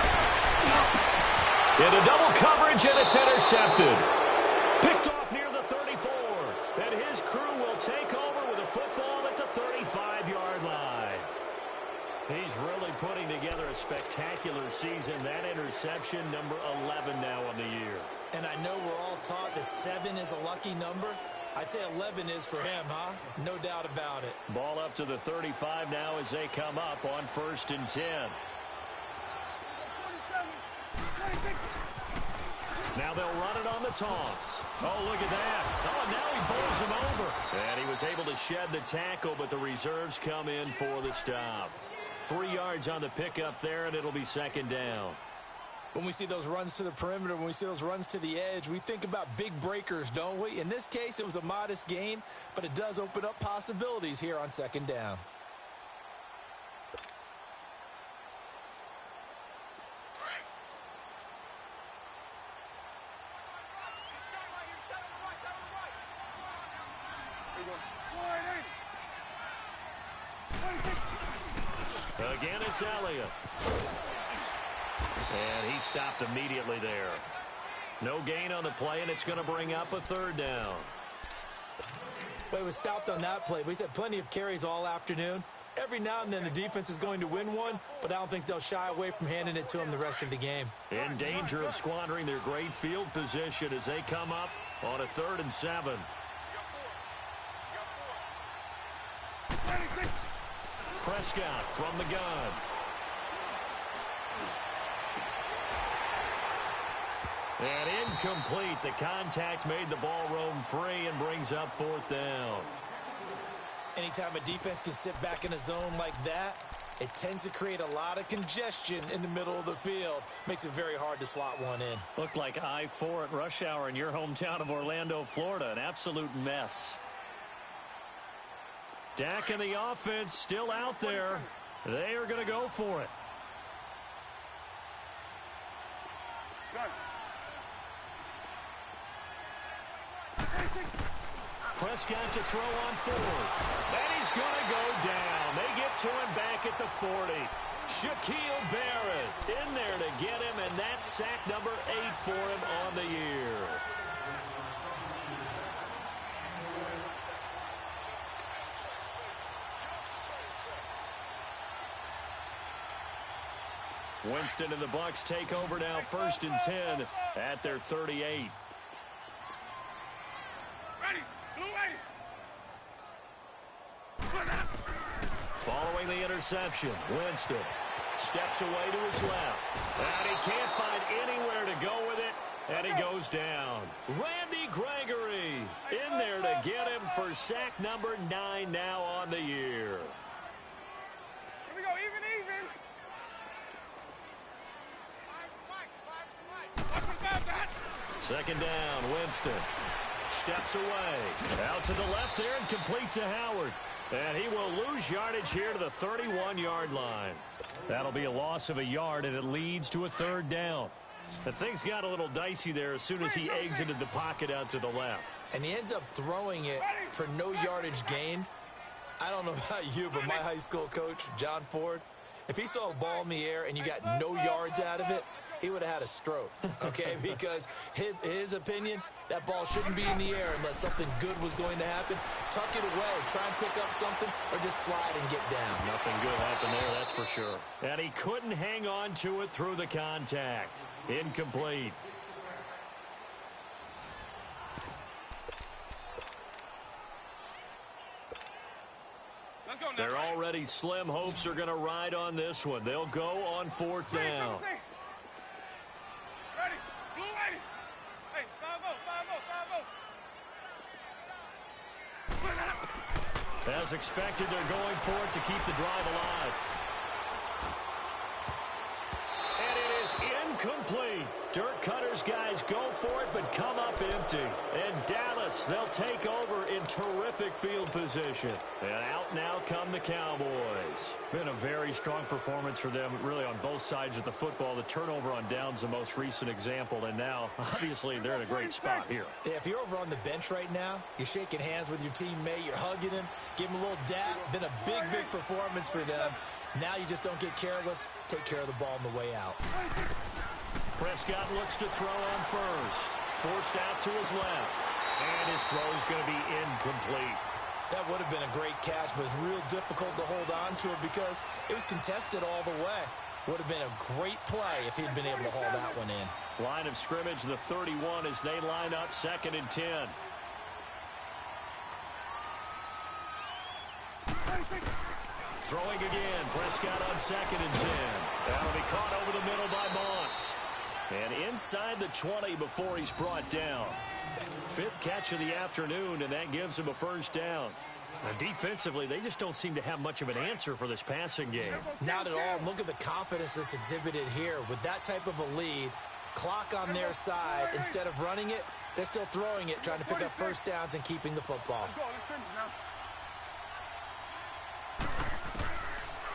Into double coverage, and it's intercepted. Picked off near the 34. And his crew will take over with a football at the 35-yard line. He's really putting together a spectacular season. That interception, number 11 now on the year. And I know we're all taught that 7 is a lucky number. I'd say 11 is for him, huh? No doubt about it. Ball up to the 35 now as they come up on 1st and 10. Now they'll run it on the toss. Oh, look at that. Oh, now he bowls him over. And he was able to shed the tackle, but the reserves come in for the stop. 3 yards on the pickup there, and it'll be 2nd down. When we see those runs to the perimeter, when we see those runs to the edge, we think about big breakers, don't we? In this case, it was a modest gain, but it does open up possibilities here on 2nd down. Again, it's Elliott. And he stopped immediately there. No gain on the play, and it's going to bring up a 3rd down. Well, he was stopped on that play, but he's had plenty of carries all afternoon. Every now and then the defense is going to win one, but I don't think they'll shy away from handing it to him the rest of the game. In danger of squandering their great field position as they come up on a 3rd and 7. Prescott from the gun. And incomplete. The contact made the ball roam free and brings up 4th down. Anytime a defense can sit back in a zone like that, it tends to create a lot of congestion in the middle of the field. Makes it very hard to slot one in. Looked like I-4 at rush hour in your hometown of Orlando, Florida. An absolute mess. Dak and the offense still out there. They are going to go for it. Prescott to throw on 4th. And he's going to go down. They get to him back at the 40. Shaquille Barrett in there to get him, and that's sack number 8 for him on the year. Winston and the Bucs take over now, 1st and 10 at their 38. Following the interception, Winston steps away to his left. And he can't find anywhere to go with it, and he goes down. Randy Gregory in there to get him for sack number 9 now on the year. Here we go, even. 2nd down, Winston steps away. Out to the left there and complete to Howard. And he will lose yardage here to the 31-yard line. That'll be a loss of a yard, and it leads to a 3rd down. The things got a little dicey there as soon as he exited the pocket out to the left. And he ends up throwing it for no yardage gained. I don't know about you, but my high school coach, John Ford, if he saw a ball in the air and you got no yards out of it, he would have had a stroke, okay? Because his opinion, that ball shouldn't be in the air unless something good was going to happen. Tuck it away, try and pick up something, or just slide and get down. Nothing good happened there, that's for sure. And he couldn't hang on to it through the contact. Incomplete. Their already slim hopes are going to ride on this one. They'll go on 4th down. Ready, blue ready. Hey, 5-0, 5-0, 5-0. As expected, they're going for it to keep the drive alive. And it is incomplete. Dirt Cutter's guys go for it, but come up empty. And Dallas, they'll take over in terrific field position. And out now come the Cowboys. Been a very strong performance for them, really on both sides of the football. The turnover on downs the most recent example, and now, obviously, they're in a great spot here. Yeah, if you're over on the bench right now, you're shaking hands with your teammate, you're hugging him, give him a little dap. Been a big, big performance for them. Now you just don't get careless. Take care of the ball on the way out. Prescott looks to throw on first. Forced out to his left. And his throw is going to be incomplete. That would have been a great catch, but it's real difficult to hold on to it because it was contested all the way. Would have been a great play if he'd been able to haul that one in. Line of scrimmage, the 31 as they line up 2nd and 10. Throwing again. Prescott on 2nd and 10. That'll be caught over the middle by Moss. And inside the 20 before he's brought down. 5th catch of the afternoon, and that gives him a first down. Now, defensively, they just don't seem to have much of an answer for this passing game. Not at all. Look at the confidence that's exhibited here. With that type of a lead, clock on their side, instead of running it, they're still throwing it, trying to pick up first downs and keeping the football.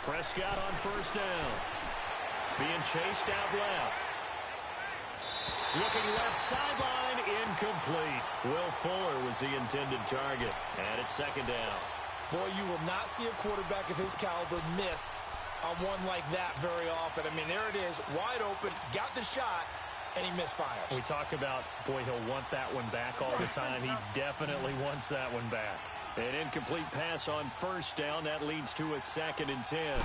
Prescott on first down. Being chased out left. Looking left sideline, incomplete. Will Fuller was the intended target. And it's 2nd down. Boy, you will not see a quarterback of his caliber miss on one like that very often. I mean, there it is, wide open, got the shot, and he misfires. We talk about, boy, he'll want that one back all the time. He definitely wants that one back. An incomplete pass on first down. That leads to a 2nd and 10.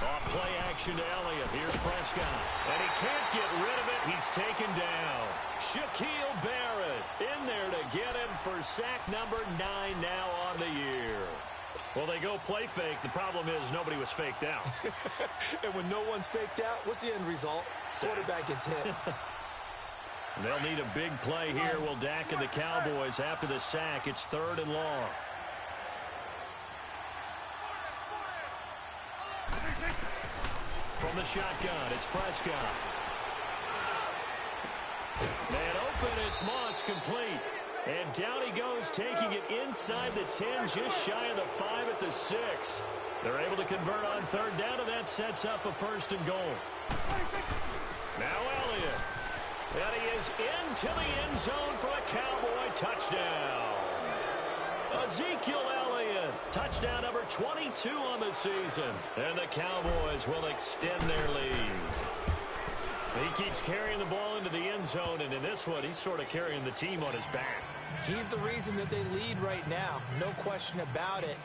Off play action to Elliott. Here's Prescott. And he can't get rid of it. He's taken down. Shaquille Barrett in there to get him for sack number 9 now on the year. Well, they go play fake. The problem is nobody was faked out. And when no one's faked out, what's the end result? Quarterback gets hit. They'll need a big play here. Will Dak and the Cowboys after the sack. It's 3rd and long. From the shotgun, it's Prescott. And open, it's Moss, complete. And down he goes, taking it inside the 10, just shy of the 5 at the 6. They're able to convert on 3rd down, and that sets up a 1st and goal. Now Elliott. And he is into the end zone for a Cowboy touchdown. Ezekiel Elliott, touchdown number 22 on the season. And the Cowboys will extend their lead. He keeps carrying the ball into the end zone, and in this one, he's sort of carrying the team on his back. He's the reason that they lead right now, no question about it.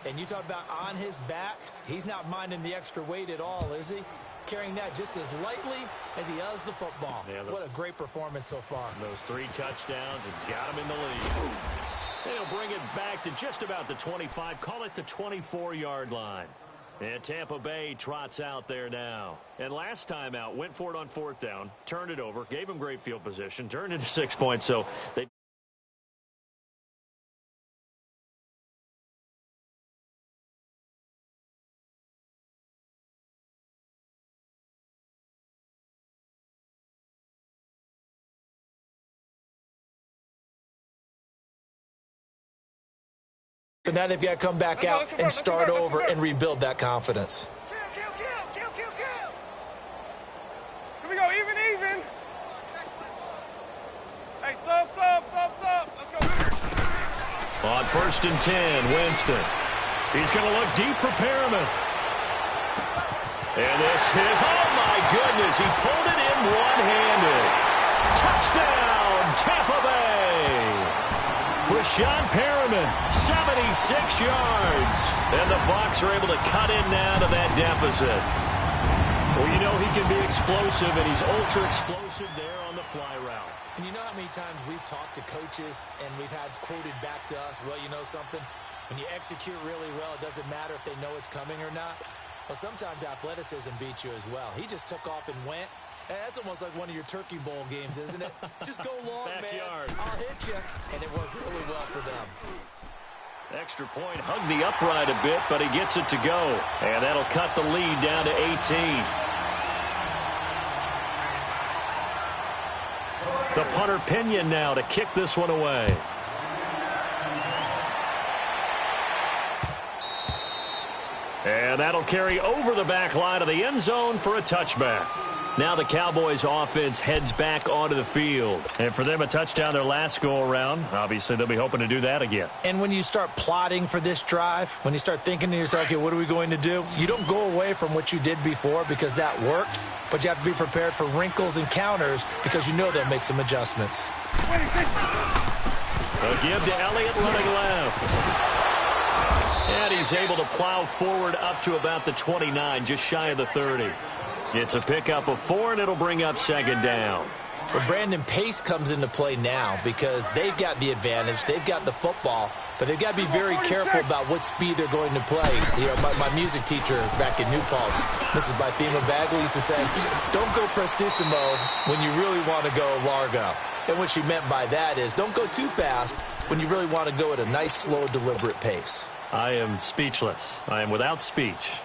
And you talk about on his back, he's not minding the extra weight at all, is he? Carrying that just as lightly as he does the football. Yeah, what a great performance so far. Those 3 touchdowns, it's got him in the lead. They'll bring it back to just about the 25, call it the 24-yard line. And Tampa Bay trots out there now. And last time out, went for it on 4th down, turned it over, gave him great field position, turned into 6 points. So they... So now they've got to come back out and start over and rebuild that confidence. Kill. Here we go, even. Hey, sub. Let's go. On 1st and 10, Winston. He's going to look deep for Perriman. And this is, oh my goodness, he pulled it in one-handed. Touchdown, Tampa Bay. Rashawn Perriman, 76 yards. And the Bucs are able to cut in now to that deficit. Well, you know he can be explosive, and he's ultra-explosive there on the fly route. And you know how many times we've talked to coaches and we've had quoted back to us, well, you know something? When you execute really well, it doesn't matter if they know it's coming or not. Well, sometimes athleticism beats you as well. He just took off and went. That's almost like one of your Turkey Bowl games, isn't it? Just go long, Backyard. man. I'll hit you. And it worked really well for them. Extra point, hugged the upright a bit, but he gets it to go. And that'll cut the lead down to 18. The punter Pinion now to kick this one away. And that'll carry over the back line of the end zone for a touchback. Now the Cowboys offense heads back onto the field. And for them, a touchdown their last go-around. Obviously, they'll be hoping to do that again. And when you start plotting for this drive, when you start thinking to yourself, okay, what are we going to do? You don't go away from what you did before because that worked, but you have to be prepared for wrinkles and counters because you know they'll make some adjustments. A give to Elliott running left. And he's able to plow forward up to about the 29, just shy of the 30. It's a pickup of 4, and it'll bring up second down. Well, Brandon, pace comes into play now because they've got the advantage. They've got the football, but they've got to be very careful about what speed they're going to play. You know, my music teacher back in New Paltz, Mrs. Bythema Bagley, used to say, don't go prestissimo when you really want to go largo. And what she meant by that is don't go too fast when you really want to go at a nice, slow, deliberate pace. I am speechless. I am without speech.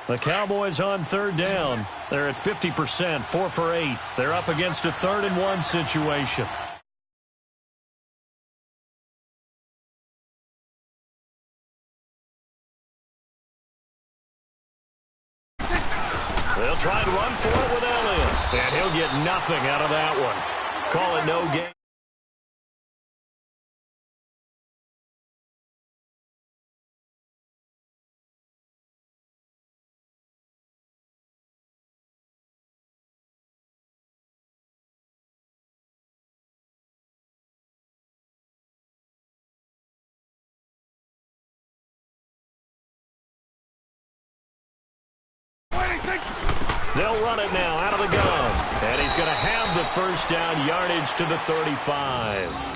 The Cowboys on third down. They're at 50%, 4 for 8. They're up against a 3rd and 1 situation. They'll try and run for it with Elliott. And he'll get nothing out of that one. Call it no gain. They'll run it now out of the gun. And he's going to have the first down, yardage to the 35.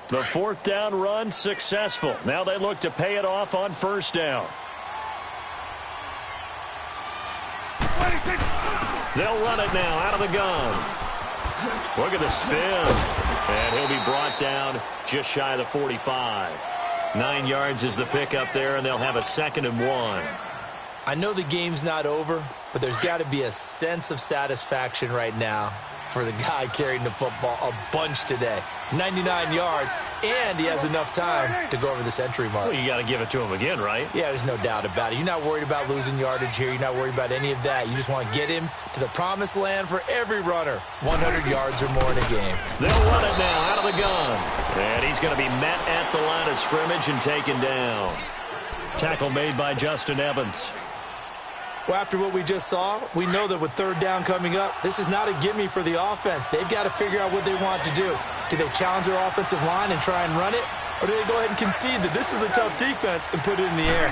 The 4th down run successful. Now they look to pay it off on 1st down. They'll run it now out of the gun. Look at the spin. And he'll be brought down just shy of the 45. 9 yards is the pickup there, and they'll have a 2nd and 1. I know the game's not over, but there's got to be a sense of satisfaction right now for the guy carrying the football a bunch today. 99 yards, and he has enough time to go over the century mark. Well, you got to give it to him again, right? Yeah, there's no doubt about it. You're not worried about losing yardage here. You're not worried about any of that. You just want to get him to the promised land for every runner. 100 yards or more in a game. They'll run it now out of the gun. And he's going to be met at the line of scrimmage and taken down. Tackle made by Justin Evans. Well, after what we just saw, we know that with 3rd down coming up, this is not a gimme for the offense. They've got to figure out what they want to do. Do they challenge their offensive line and try and run it? Or do they go ahead and concede that this is a tough defense and put it in the air?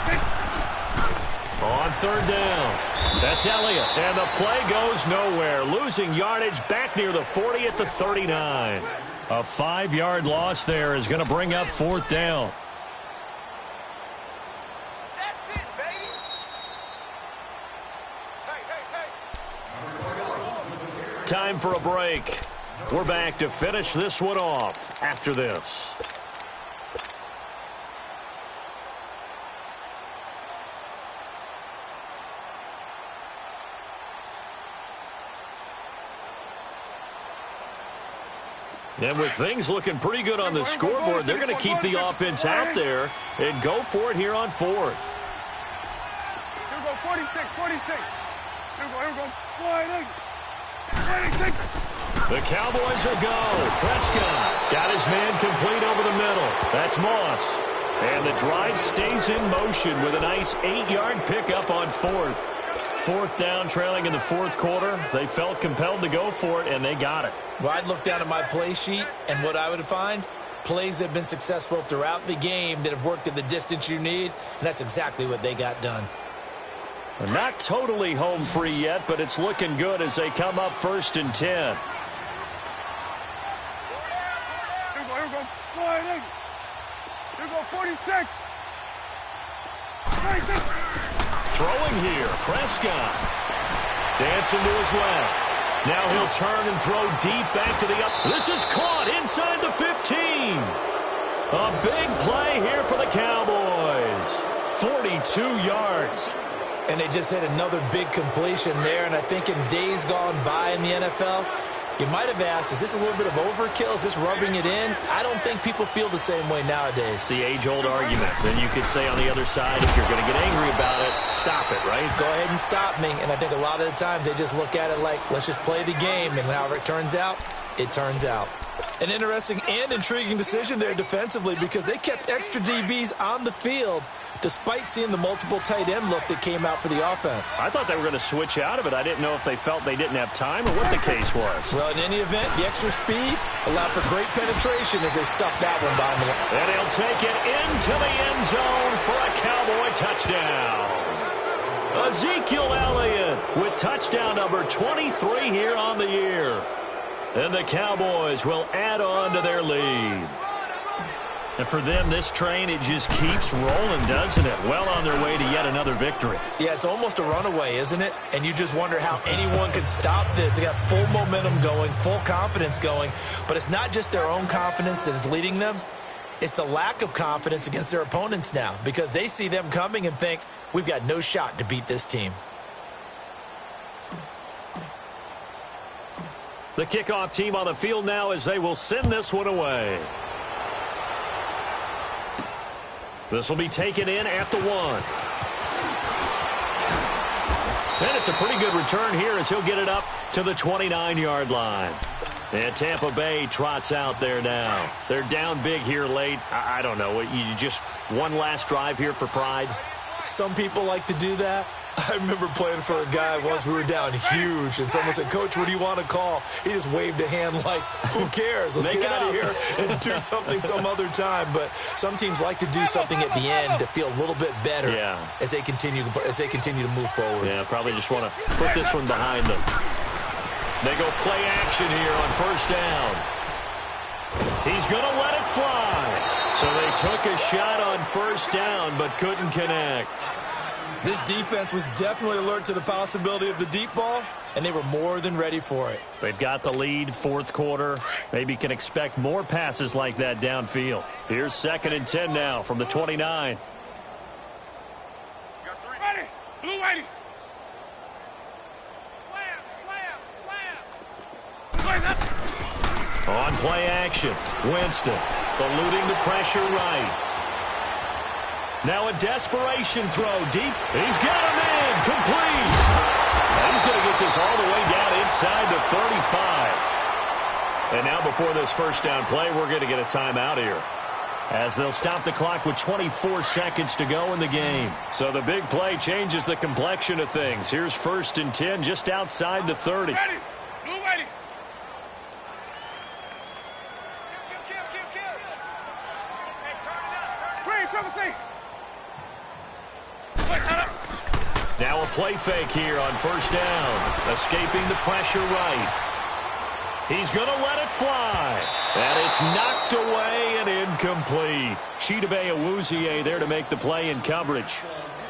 On 3rd down, that's Elliott. And the play goes nowhere. Losing yardage back near the 40 at the 39. A 5-yard loss there is going to bring up 4th down. Time for a break. We're back to finish this one off after this. And with things looking pretty good on the scoreboard, they're going to keep the offense out there and go for it here on fourth. Here we go, 46, 46. Here we go, 46. The Cowboys will go. Prescott got his man complete over the middle. That's Moss. And the drive stays in motion with a nice 8-yard pickup on fourth. Fourth down, trailing in the fourth quarter. They felt compelled to go for it, and they got it. Well, I'd look down at my play sheet, and what I would find, plays that have been successful throughout the game that have worked at the distance you need, and that's exactly what they got done. Not totally home free yet, but it's looking good as they come up 1st and 10. Here we go, 48. Here we go, 46. 46. Throwing here, Prescott. Dancing to his left. Now he'll turn and throw deep back to the up. This is caught inside the 15. A big play here for the Cowboys. 42 yards. And they just hit another big completion there, and I think in days gone by in the NFL, you might have asked, is this a little bit of overkill? Is this rubbing it in? I don't think people feel the same way nowadays. It's the age-old argument. Then you could say on the other side, if you're going to get angry about it, stop it, right? Go ahead and stop me. And I think a lot of the times they just look at it like, let's just play the game, and however it turns out, it turns out. An interesting and intriguing decision there defensively because they kept extra DBs on the field despite seeing the multiple tight end look that came out for the offense. I thought they were going to switch out of it. I didn't know if they felt they didn't have time or what the case was. Well, in any event, the extra speed allowed for great penetration as they stuffed that one behind the line. And he'll take it into the end zone for a Cowboy touchdown. Ezekiel Elliott with touchdown number 23 here on the year. And the Cowboys will add on to their lead. And for them, this train, it just keeps rolling, doesn't it? Well on their way to yet another victory. Yeah, it's almost a runaway, isn't it? And you just wonder how anyone could stop this. They got full momentum going, full confidence going. But it's not just their own confidence that is leading them. It's the lack of confidence against their opponents now because they see them coming and think, we've got no shot to beat this team. The kickoff team on the field now as they will send this one away. This will be taken in at the 1. And it's a pretty good return here as he'll get it up to the 29-yard line. And Tampa Bay trots out there now. They're down big here late. I don't know. You just one last drive here for pride? Some people like to do that. I remember playing for a guy once. We were down huge, and someone said, Coach, what do you want to call? He just waved a hand like, who cares? Let's get out of here and do something some other time. But some teams like to do something at the end to feel a little bit better as they continue to move forward. Yeah, probably just want to put this one behind them. They go play action here on 1st down. He's going to let it fly. So they took a shot on 1st down but couldn't connect. This defense was definitely alert to the possibility of the deep ball, and they were more than ready for it. They've got the lead, 4th quarter. Maybe can expect more passes like that downfield. Here's 2nd and 10 now from the 29. Ready, blue ready. Slam. On play action, Winston eluding the pressure right. Now a desperation throw deep. He's got him in, complete. And he's going to get this all the way down inside the 35. And now before this 1st down play, we're going to get a timeout here, as they'll stop the clock with 24 seconds to go in the game. So the big play changes the complexion of things. Here's 1st and 10 just outside the 30. Ready, blue ready. Green, triple C. Now a play fake here on 1st down. Escaping the pressure right. He's going to let it fly. And it's knocked away and incomplete. Chidobe Awuzie there to make the play in coverage.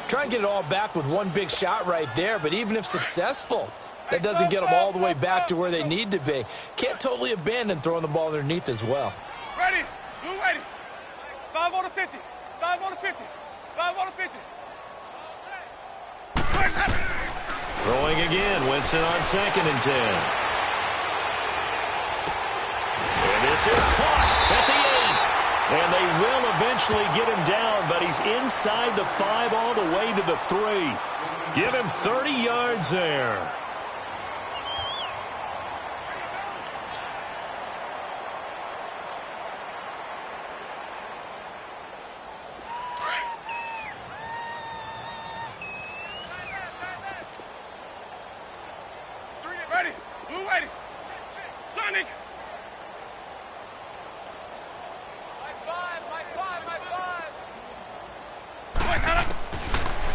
Try and get it all back with one big shot right there, but even if successful, that doesn't get them all the way back to where they need to be. Can't totally abandon throwing the ball underneath as well. Ready, blue ready. 5 on the 50. 5 on the 50. 5 on the 50. Throwing again, Winston on 2nd and 10. And This is caught at the 8. And they will eventually get him down, but he's inside the 5 all the way to the 3. Give him 30 yards there. Ready. Blue ready. Sonic.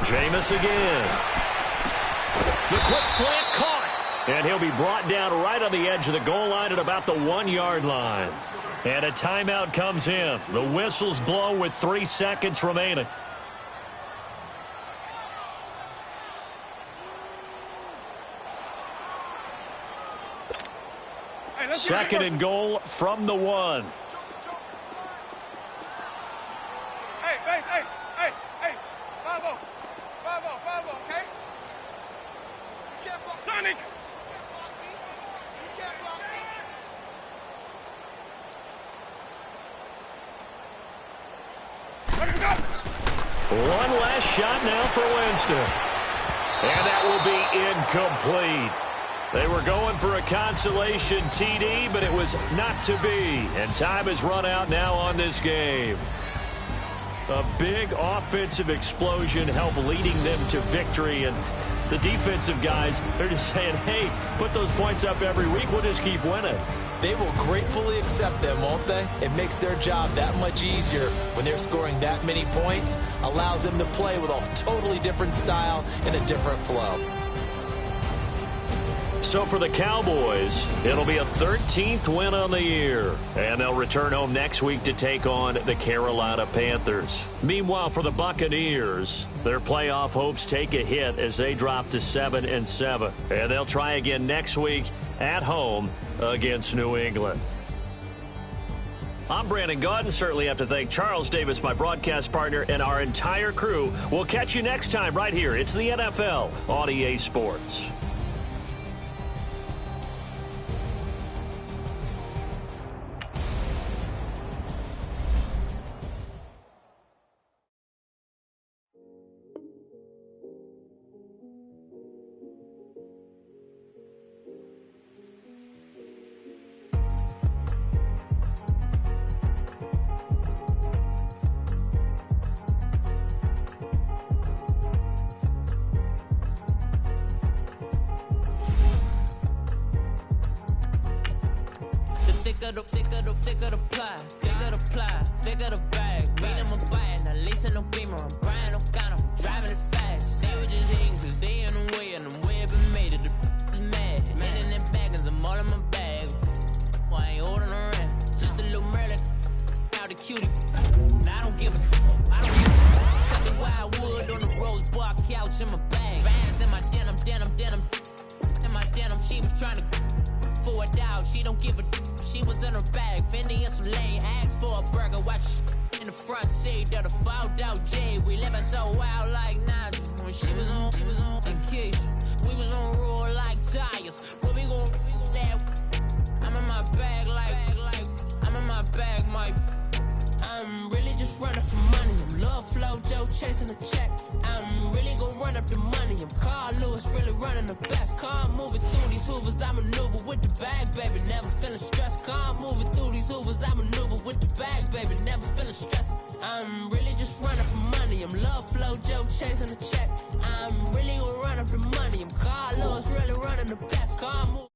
Jameis again. The quick slant caught. And he'll be brought down right on the edge of the goal line at about the 1-yard line. And a timeout comes in. The whistle's blown with 3 seconds remaining. Second and goal from the 1. Hey. 5-0, okay? Sonic. Let him go. One last shot now for Winston. And that will be incomplete. They were going for a consolation TD, but it was not to be. And time has run out now on this game. A big offensive explosion helped leading them to victory. And the defensive guys, they're just saying, hey, put those points up every week. We'll just keep winning. They will gratefully accept them, won't they? It makes their job that much easier when they're scoring that many points. Allows them to play with a totally different style and a different flow. So for the Cowboys, it'll be a 13th win on the year. And they'll return home next week to take on the Carolina Panthers. Meanwhile, for the Buccaneers, their playoff hopes take a hit as they drop to 7-7. And they'll try again next week at home against New England. I'm Brandon Gaudin. Certainly have to thank Charles Davis, my broadcast partner, and our entire crew. We'll catch you next time right here. It's the NFL on EA Sports. Thicker the pie, thicker the bag. Beat them a bite, now lacing no beamer. I'm Brian O'Connor, I'm driving it fast. They were just hating cause they in the way, and the way I've been made it, the is mad. Man in them baggins, I'm all in my bag. I ain't holding around, just a little Merlin, out the cutie. I don't give a, Tuck the wildwood on the rose bar couch in my bag. Bands in my denim. In my denim, she was trying to for a doubt, she don't give a. She was in her bag, Fendi and some lane. Asked for a burger, watch in the front seat of the fouled out J. We living so wild like Nas. When she was on vacation, we was on roll like tires. What we gon' let? I'm in my bag like I'm in my bag, Mike. I'm really just running for money. I'm love flow, Joe chasing the check. I'm really gon' run up the money. I'm Carl Lewis, really running the best. Car moving through these hoovers, I maneuver with the bag, baby. Never feeling stressed. Car moving through these hoovers, I maneuver with the bag, baby. Never feeling stressed. I'm really just running for money. I'm love flow, Joe chasing the check. I'm really gon' run up the money. I'm Carl Lewis, really running the best. Car moving.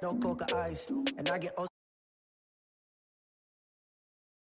no coca ice. And I get